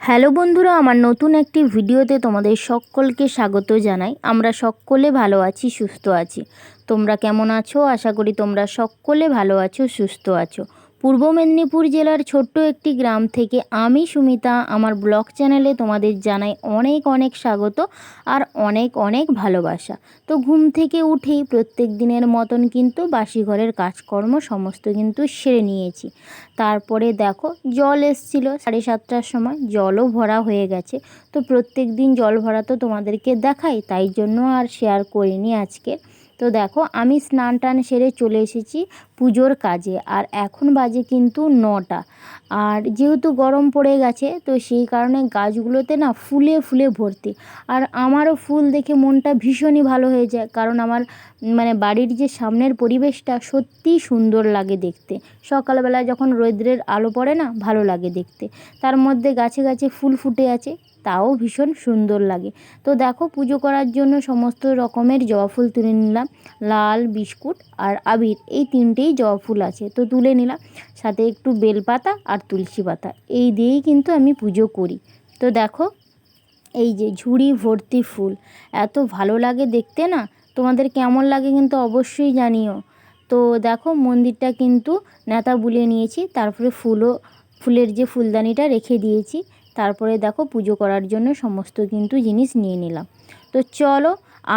Hello বন্ধুরা, আমার নতুন একটি ভিডিওতে তোমাদের সকলকে স্বাগত জানাই। আমরা সকলে ভালো আছি, সুস্থ আছি। তোমরা কেমন আছো? আশা করি তোমরা সকলে ভালো আছো, সুস্থ আছো। পূর্ব মেদিনীপুর জেলার ছোট্ট একটি গ্রাম থেকে আমি সুমিতা আমার ব্লগ চ্যানেলে তোমাদের জানাই অনেক অনেক স্বাগত আর অনেক অনেক ভালোবাসা। তো ঘুম থেকে উঠেই প্রত্যেক দিনের মতন কিন্তু বাসি ঘরের কাজকর্ম সমস্ত কিন্তু সেরে নিয়েছি। তারপরে দেখো জল এসছিল 7:30টার সময়, জলও ভরা হয়ে গেছে। তো প্রত্যেক দিন জল ভরা তো তোমাদেরকে দেখাই, তাই জন্য আর শেয়ার করিনি আজকে। তো দেখো আমি স্নান টান সেরে চলে এসেছি পুজোর কাজে, আর এখন বাজে কিন্তু 9টা। আর যেহেতু গরম পড়ে গেছে তো সেই কারণে গাছগুলোতে না ফুলে ফুলে ভর্তি। আর আমারও ফুল দেখে মনটা ভীষণই ভালো হয়ে যায়, কারণ আমার বাড়ির যে সামনের পরিবেশটা সত্যিই সুন্দর লাগে দেখতে। সকালবেলা যখন রৌদ্রের আলো পড়ে না, ভালো লাগে দেখতে। তার মধ্যে গাছে গাছে ফুল ফুটে আছে, তাও ভীষণ সুন্দর লাগে। তো দেখো পুজো করার জন্য সমস্ত রকমের জবা ফুল তুলে নিলাম। লাল, বিস্কুট আর আবির, এই তিনটেই জবা ফুল আছে, তো তুলে নিলাম। সাথে একটু বেলপাতা আর তুলসী পাতা, এই দিয়েই কিন্তু আমি পুজো করি। তো দেখো এই যে ঝুড়ি ভর্তি ফুল, এত ভালো লাগে দেখতে না। তোমাদের কেমন লাগে কিন্তু অবশ্যই জানিও। তো দেখো মন্দিরটা কিন্তু নেতা বুলিয়ে নিয়েছি, তারপরে ফুলের যে ফুলদানিটা রেখে দিয়েছি। তারপরে দেখো পুজো করার জন্য সমস্ত কিন্তু জিনিস নিয়ে নিলাম। তো চলো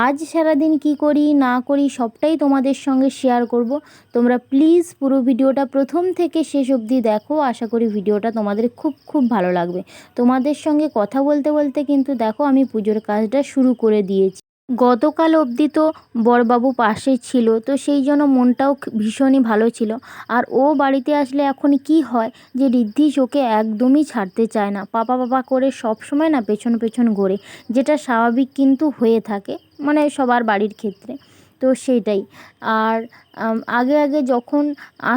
আজ সারাদিন কি করি না করি সবটাই তোমাদের সঙ্গে শেয়ার করব। তোমরা প্লিজ পুরো ভিডিওটা প্রথম থেকে শেষ অবধি দেখো, আশা করি ভিডিওটা তোমাদের খুব খুব ভালো লাগবে। তোমাদের সঙ্গে কথা বলতে বলতে কিন্তু দেখো আমি পুজোর কাজটা শুরু করে দিয়েছি। গতকাল অবধি তো বড়বাবু পাশে ছিল, তো সেই জন্য মনটাও ভীষণই ভালো ছিল। আর ও বাড়িতে আসলে এখন কি হয় যে ঋদ্ধিষ ওকে একদমই ছাড়তে চায় না, পাপা পাপা করে সব সময় না পেছন পেছন ঘোরে, যেটা স্বাভাবিক কিন্তু হয়ে থাকে সবার বাড়ির ক্ষেত্রে। তো সেইটাই। আর আগে আগে যখন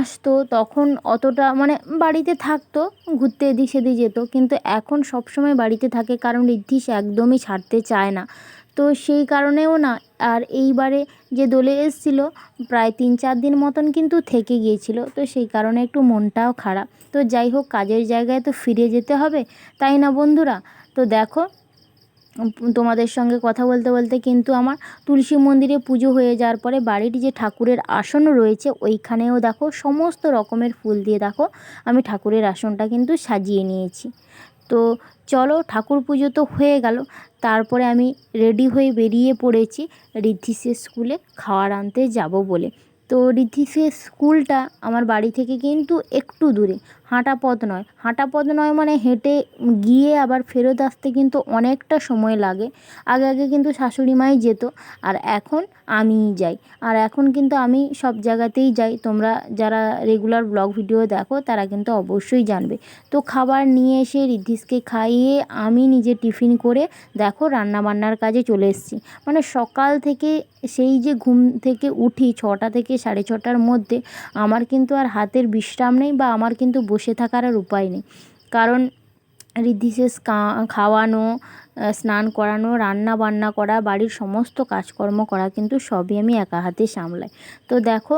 আসতো তখন অতটা বাড়িতে থাকতো, ঘুরতে এদিক সেদিক যেত, কিন্তু এখন সব সময় বাড়িতে থাকে, কারণ ঋদ্ধিষ একদমই ছাড়তে চায় না। তো সেই কারণেও না, আর এইবারে যে দোলে এসেছিলো প্রায় 3-4 দিন মতন কিন্তু থেকে গিয়েছিল, তো সেই কারণে একটু মনটাও খারাপ। তো যাই হোক, কাজের জায়গায় তো ফিরে যেতে হবে, তাই না বন্ধুরা? তো দেখো তোমাদের সঙ্গে কথা বলতে বলতে কিন্তু আমার তুলসী মন্দিরে পুজো হয়ে যাওয়ার পরে বাড়ির যে ঠাকুরের আসন রয়েছে ওইখানেও দেখো সমস্ত রকমের ফুল দিয়ে দেখো আমি ঠাকুরের আসনটা কিন্তু সাজিয়ে নিয়েছি। তো চলো ঠাকুর পুজো তো হয়ে গেল, তারপরে আমি রেডি হয়ে বেরিয়ে পড়েছি ঋদ্ধিষের স্কুলে খাবার আনতে যাব বলে। তো ঋদ্ধিষের স্কুলটা আমার বাড়ি থেকে কিন্তু একটু দূরে, হাঁটা পথ নয় হেঁটে গিয়ে আবার ফেরত আসতে কিন্তু অনেকটা সময় লাগে। আগে আগে কিন্তু শাশুড়ি মাই যেত, আর এখন আমিই যাই। আর এখন কিন্তু আমি সব জায়গাতেই যাই, তোমরা যারা রেগুলার ব্লগ ভিডিও দেখো তারা কিন্তু অবশ্যই জানবে। তো খাবার নিয়ে এসে ঋদ্ধিষকে খাইয়ে আমি নিজে টিফিন করে দেখো রান্না বান্নার কাজে চলে এসেছি। সকাল থেকে সেই যে ঘুম থেকে উঠি 6টা থেকে 6:30টার মধ্যে, আমার কিন্তু আর হাতের বিশ্রাম নেই, বা আমার কিন্তু বসে থাকার আর উপায় নেই। কারণ ঋদ্ধিষের খাওয়ানো, স্নান করানো, রান্না বান্না করা, বাড়ির সমস্ত কাজকর্ম করা কিন্তু সবই আমি একা হাতে সামলাই। তো দেখো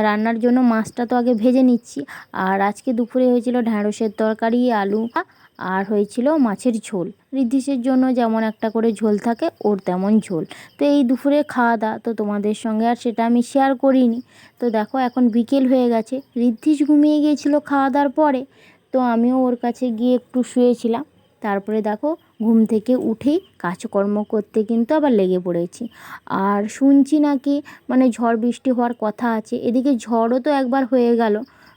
রান্নার জন্য মাছটা তো আগে ভেজে নিচ্ছি। আর আজকে দুপুরে হয়েছিল ঢ্যাঁড়সের তরকারি, আলু, আর হয়েছিল মাছের ঝোল। ঋদ্ধিষের জন্য যেমন একটা করে ঝোল থাকে ওর তেমন ঝোল। তো এই দুপুরে খাওয়া দাওয়া তো তোমাদের সঙ্গে আর সেটা আমি শেয়ার করিনি। তো দেখো এখন বিকেল হয়ে গেছে, ঋদ্ধিষ ঘুমিয়ে গিয়েছিল খাওয়া দাওয়ার পরে, তো আমিও ওর কাছে গিয়ে একটু শুয়েছিলাম। তারপরে দেখো ঘুম থেকে উঠেই কাজকর্ম করতে কিন্তু আবার লেগে পড়েছি। আর শুনছি নাকি ঝড় বৃষ্টি হওয়ার কথা আছে, এদিকে ঝড়ও তো একবার হয়ে গেল,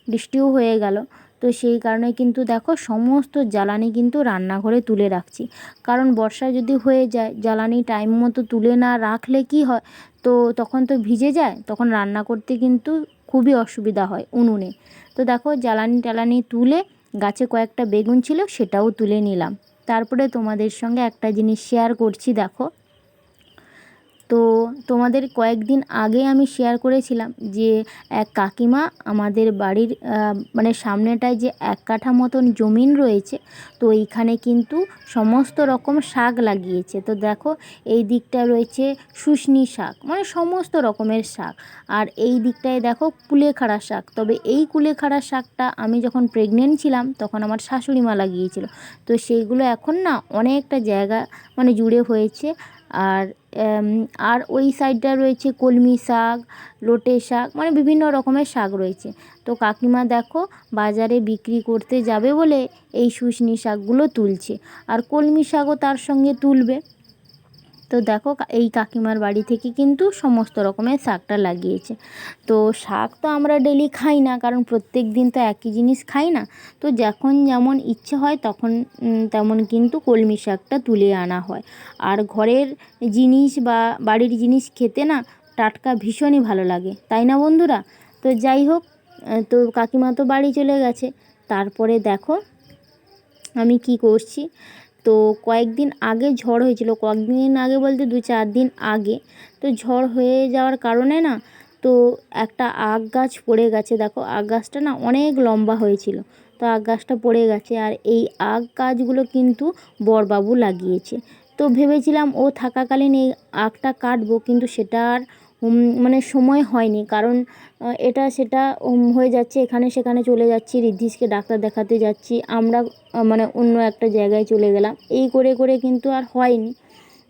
বৃষ্টিও হয়ে গেল। তো সেই কারণে কিন্তু দেখো সমস্ত জ্বালানি কিন্তু রান্নাঘরে তুলে রাখছি, কারণ বর্ষা যদি হয়ে যায় জ্বালানি টাইম মতো তুলে না রাখলে কি হয়, তো তখন তো ভিজে যায়, তখন রান্না করতে কিন্তু খুবই অসুবিধা হয় উনুনে। তো দেখো জ্বালানি টালানি তুলে গাছে কয়েকটা বেগুন ছিল সেটাও তুলে নিলাম। তারপরে তোমাদের সঙ্গে একটা জিনিস শেয়ার করছি। দেখো তো তোমাদের কয়েকদিন আগে আমি শেয়ার করেছিলাম যে এক কাকিমা আমাদের বাড়ির মানে সামনেটায় যে 1 কাঠা মতন জমিন রয়েছে, তো এইখানে কিন্তু সমস্ত রকম শাক লাগিয়েছে। তো দেখো এই দিকটায় রয়েছে শুশনি শাক, মানে সমস্ত রকমের শাক। আর এই দিকটায় দেখো কুলেখাড়া শাক। তবে এই কুলেখাড়া শাকটা আমি যখন প্রেগনেন্ট ছিলাম তখন আমার শাশুড়ি মা লাগিয়েছিল। তো সেইগুলো এখন না অনেকটা জায়গা মানে জুড়ে হয়েছে। আর আর ওই সাইডটা রয়েছে কলমি শাক, লোটে শাক, মানে বিভিন্ন রকমের শাক রয়েছে। তো কাকিমা দেখো বাজারে বিক্রি করতে যাবে বলে এই শুশনি শাকগুলো তুলছে, আর কলমি শাকও তার সঙ্গে তুলবে। তো দেখো এই কাকিমার বাড়ি থেকে কিন্তু সমস্ত রকমের শাকটা লাগিয়েছে। তো শাক তো আমরা ডেলি খাই না, কারণ প্রত্যেক দিন তো একই জিনিস খাই না। তো যখন যেমন ইচ্ছে হয় তখন তেমন কিন্তু কলমি শাকটা তুলে আনা হয়। আর ঘরের জিনিস বা বাড়ির জিনিস খেতে না টাটকা ভীষণই ভালো লাগে, তাই না বন্ধুরা? তো যাই হোক, তো কাকিমা তো বাড়ি চলে গেছে। তারপরে দেখো আমি কি করছি। তো কয়েকদিন আগে ঝড় হয়েছিল, কয়েকদিন আগে বলতে 2-4 দিন আগে। তো ঝড় হয়ে যাওয়ার কারণে না, তো একটা আগ গাছ পড়ে গেছে। দেখো আগ গাছটা না অনেক লম্বা হয়েছিল, তো আগ গাছটা পড়ে গেছে। আর এই আগ গাছগুলো কিন্তু বড়বাবু লাগিয়েছে। তো ভেবেছিলাম ও থাকাকালীন এই আগটা কাটবো, কিন্তু সেটা আর মানে সময় হয়নি। কারণ এটা সেটা হয়ে যাচ্ছে, এখানে সেখানে চলে যাচ্ছি, ঋদ্ধিষকে ডাক্তার দেখাতে যাচ্ছি, আমরা মানে অন্য একটা জায়গায় চলে গেলাম, এই করে করে কিন্তু আর হয়নি।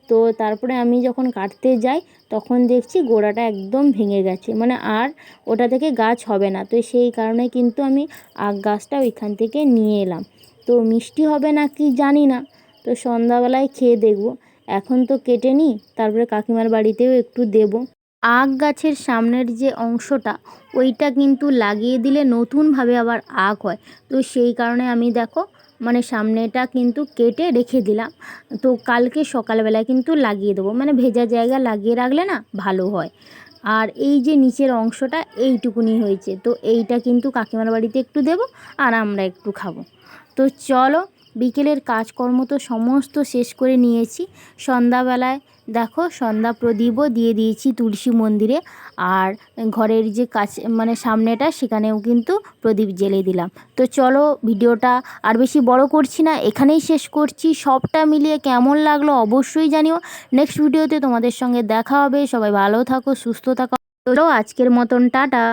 তো তারপরে আমি যখন কাটতে যাই তখন দেখছি গোড়াটা একদম ভেঙে গেছে, মানে আর ওটা থেকে গাছ হবে না। তো সেই কারণে কিন্তু আমি আগ গাছটা ওইখান থেকে নিয়ে এলাম। তো মিষ্টি হবে না কি জানি না, তো সন্ধ্যাবেলায় খেয়ে দেখব। এখন তো কেটে নিই, তারপরে কাকিমার বাড়িতেও একটু দেবো। আগ গাছের সামনের যে অংশটা, ওইটা কিন্তু লাগিয়ে দিলে নতুনভাবে আবার আগ হয়। তো সেই কারণে আমি দেখো মানে সামনেটা কিন্তু কেটে রেখে দিলাম। তো কালকে সকালবেলায় কিন্তু লাগিয়ে দেবো, মানে ভেজা জায়গা লাগিয়ে রাখলে না ভালো হয়। আর এই যে নিচের অংশটা এইটুকুনি হয়েছে, তো এইটা কিন্তু কাকিমার বাড়িতে একটু দেবো, আর আমরা একটু খাবো। তো চলো, বিকেলের কাজকর্ম তো সমস্ত শেষ করে নিয়েছি। সন্ধ্যাবেলায় দেখো সন্ধ্যা প্রদীপও দিয়ে দিয়েছি তুলসী মন্দিরে। আর ঘরের যে কাছ মানে সামনেটা, সেখানেও কিন্তু প্রদীপ জ্বেলে দিলাম। তো চলো, ভিডিওটা আর বেশি বড় করছি না, এখানেই শেষ করছি। সবটা মিলিয়ে কেমন লাগলো অবশ্যই জানিও। নেক্সট ভিডিওতে তোমাদের সঙ্গে দেখা হবে। সবাই ভালো থাকো, সুস্থ থাকো। চলো আজকের মতন টাটা।